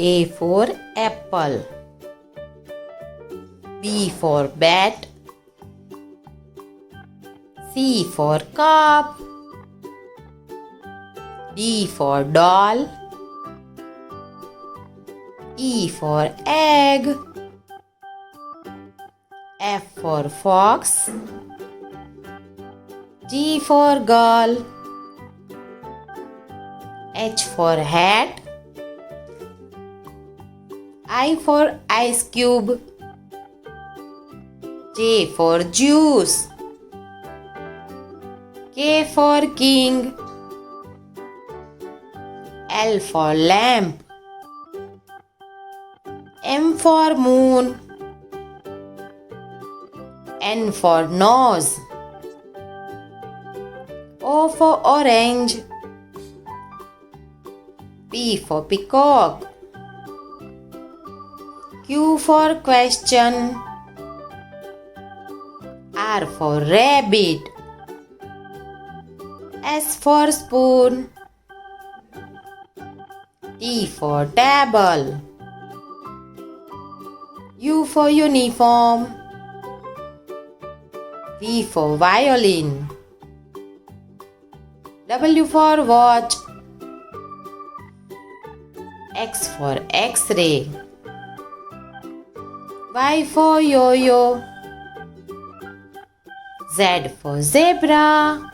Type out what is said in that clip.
A for apple. B for bat. C for cup. D for doll. E for egg. F for fox. G for girl. H for hat. I for ice cube. J for juice. K for king. L for lamp. M for moon. N for nose. O for orange. P for peacock. Q for question. R for rabbit. S for spoon. T for table. U for uniform. V for violin. W for watch. X for X-ray. Y for yo-yo. Z for zebra.